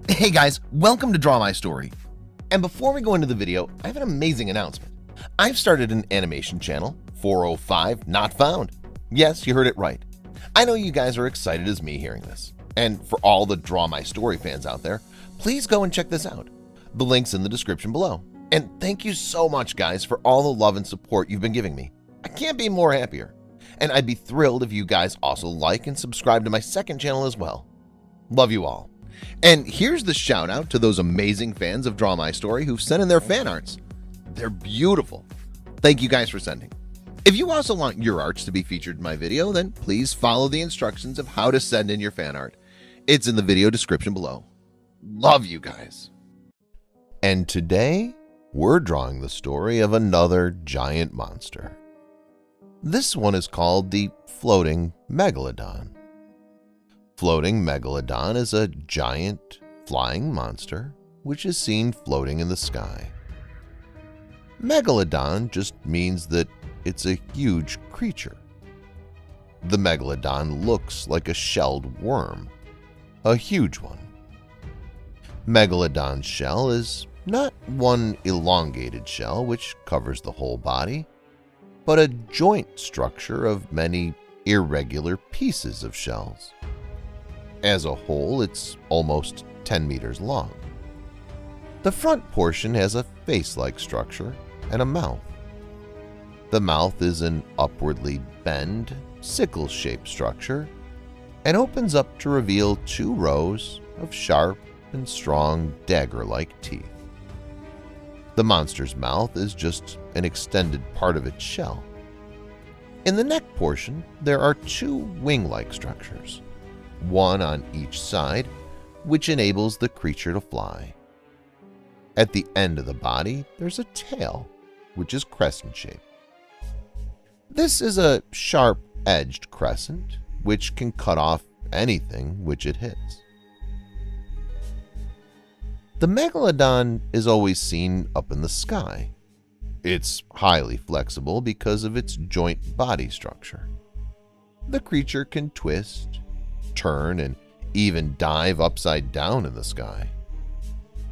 Hey guys, welcome to Draw My Story. And before we go into the video, I have an amazing announcement. I've started an animation channel, 405 Not Found. Yes, you heard it right. I know you guys are excited as me hearing this. And for all the Draw My Story fans out there, please go and check this out. The link's in the description below. And thank you so much guys for all the love and support you've been giving me. I can't be more happier. And I'd be thrilled if you guys also like and subscribe to my second channel as well. Love you all. And here's the shout out to those amazing fans of Draw My Story who've sent in their fan arts. They're beautiful. Thank you guys for sending. If you also want your arts to be featured in my video, then please follow the instructions of how to send in your fan art. It's in the video description below. Love you guys. And today, we're drawing the story of another giant monster. This one is called the Floating Megalodon. Floating Megalodon is a giant flying monster which is seen floating in the sky. Megalodon just means that it's a huge creature. The Megalodon looks like a shelled worm, a huge one. Megalodon's shell is not one elongated shell which covers the whole body, but a joint structure of many irregular pieces of shells. As a whole, it's almost 10 meters long. The front portion has a face-like structure and a mouth. The mouth is an upwardly bent, sickle-shaped structure and opens up to reveal 2 rows of sharp and strong dagger-like teeth. The monster's mouth is just an extended part of its shell. In the neck portion, there are 2 wing-like structures, one on each side, which enables the creature to fly. At the end of the body, there's a tail, which is crescent-shaped. This is a sharp-edged crescent, which can cut off anything which it hits. The Megalodon is always seen up in the sky. It's highly flexible because of its joint body structure. The creature can twist, turn, and even dive upside down in the sky.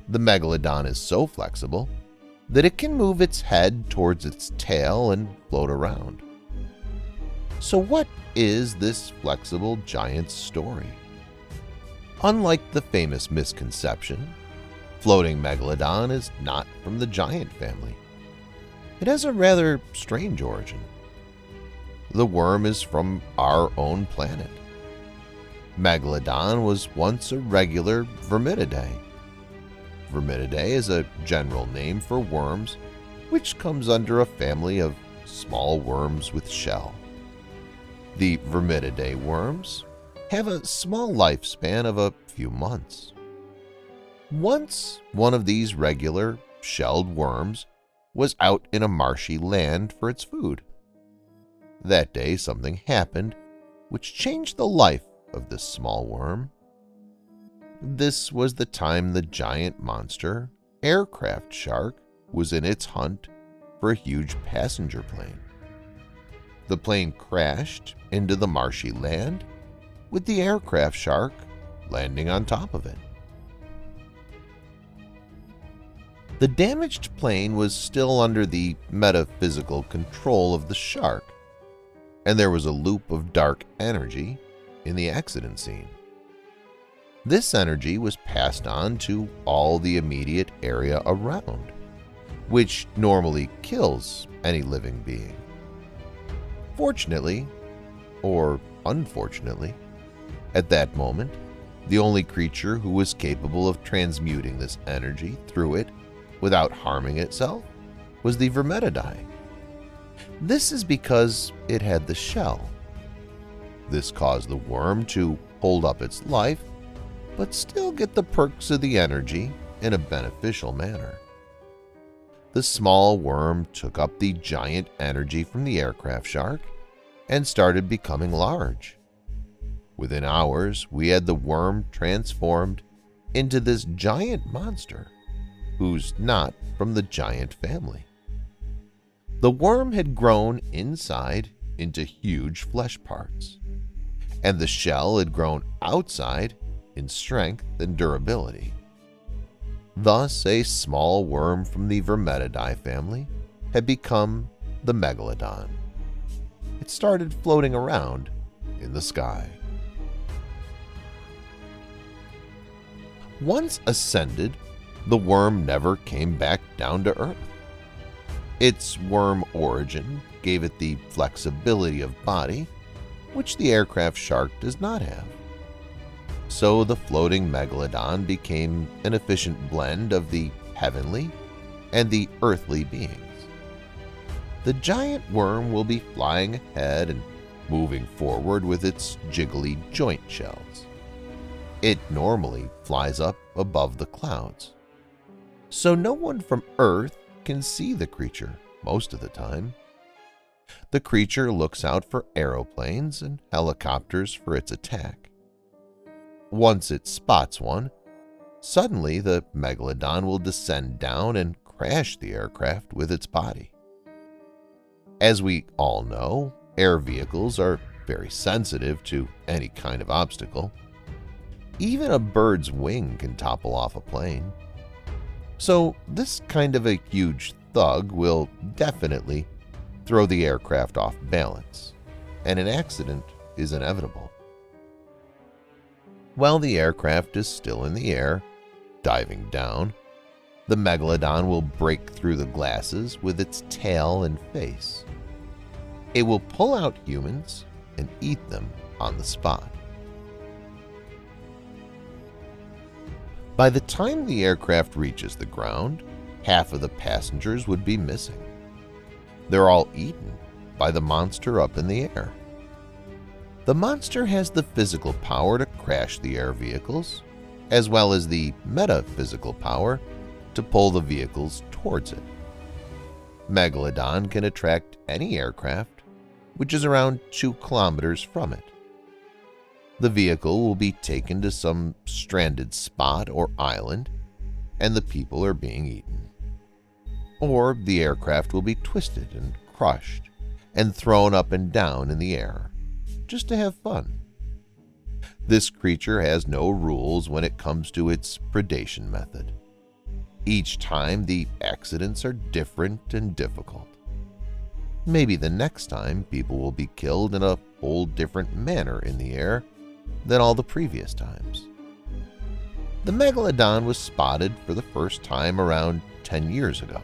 The Megalodon is so flexible that it can move its head towards its tail and float around. So what is this flexible giant's story? Unlike the famous misconception, Floating Megalodon is not from the giant family. It has a rather strange origin. The worm is from our own planet. Megalodon was once a regular Verminidae. Verminidae is a general name for worms which comes under a family of small worms with shell. The Verminidae worms have a small lifespan of a few months. Once one of these regular shelled worms was out in a marshy land for its food. That day something happened which changed the life of this small worm. This was the time the giant monster, aircraft shark, was in its hunt for a huge passenger plane. The plane crashed into the marshy land, with the aircraft shark landing on top of it. The damaged plane was still under the metaphysical control of the shark, and there was a loop of dark energy in the accident scene. This energy was passed on to all the immediate area around, which normally kills any living being. Fortunately, or unfortunately, at that moment, the only creature who was capable of transmuting this energy through it without harming itself was the Verminidae. This is because it had the shell. This caused the worm to hold up its life, but still get the perks of the energy in a beneficial manner. The small worm took up the giant energy from the aircraft shark and started becoming large. Within hours, we had the worm transformed into this giant monster who's not from the giant family. The worm had grown inside into huge flesh parts, and the shell had grown outside in strength and durability. Thus, a small worm from the Vermetidae family had become the Megalodon. It started floating around in the sky. Once ascended, the worm never came back down to Earth. Its worm origin gave it the flexibility of body, which the aircraft shark does not have. So the floating Megalodon became an efficient blend of the heavenly and the earthly beings. The giant worm will be flying ahead and moving forward with its jiggly joint shells. It normally flies up above the clouds, so no one from Earth can see the creature most of the time. The creature looks out for aeroplanes and helicopters for its attack. Once it spots one, suddenly the Megalodon will descend down and crash the aircraft with its body. As we all know, air vehicles are very sensitive to any kind of obstacle. Even a bird's wing can topple off a plane. So this kind of a huge thug will definitely throw the aircraft off balance, and an accident is inevitable. While the aircraft is still in the air, diving down, the Megalodon will break through the glasses with its tail and face. It will pull out humans and eat them on the spot. By the time the aircraft reaches the ground, half of the passengers would be missing. They're all eaten by the monster up in the air. The monster has the physical power to crash the air vehicles, as well as the metaphysical power to pull the vehicles towards it. Megalodon can attract any aircraft, which is around 2 kilometers from it. The vehicle will be taken to some stranded spot or island, and the people are being eaten. Or the aircraft will be twisted and crushed and thrown up and down in the air, just to have fun. This creature has no rules when it comes to its predation method. Each time the accidents are different and difficult. Maybe the next time people will be killed in a whole different manner in the air than all the previous times. The Megalodon was spotted for the first time around 10 years ago.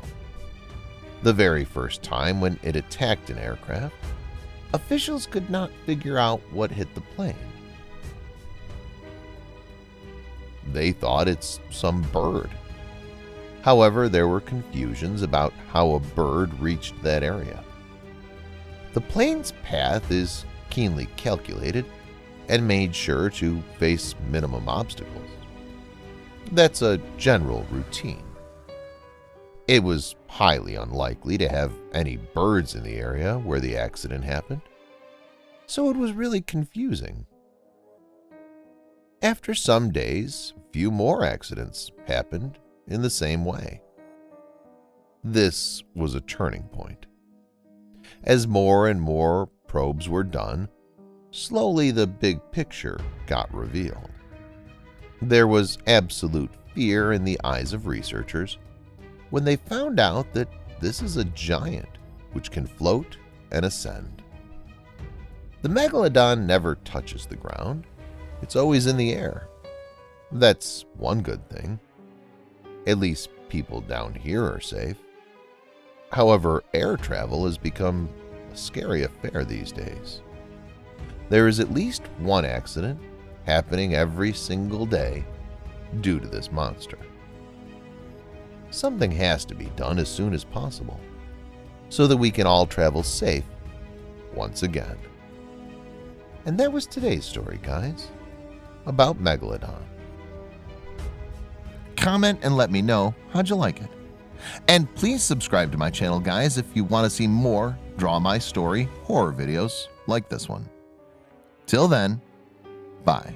The very first time when it attacked an aircraft, officials could not figure out what hit the plane. They thought it's some bird. However, there were confusions about how a bird reached that area. The plane's path is keenly calculated and made sure to face minimum obstacles. That's a general routine. It was highly unlikely to have any birds in the area where the accident happened, so it was really confusing. After some days, a few more accidents happened in the same way. This was a turning point. As more and more probes were done, slowly the big picture got revealed. There was absolute fear in the eyes of researchers when they found out that this is a giant which can float and ascend. The Megalodon never touches the ground. It's always in the air. That's one good thing. At least people down here are safe. However, air travel has become a scary affair these days. There is at least one accident happening every single day due to this monster. Something has to be done as soon as possible so that we can all travel safe once again. And that was today's story, guys, about Megalodon. Comment and let me know how'd you like it. And please subscribe to my channel, guys, if you want to see more Draw My Story horror videos like this one. Till then, bye.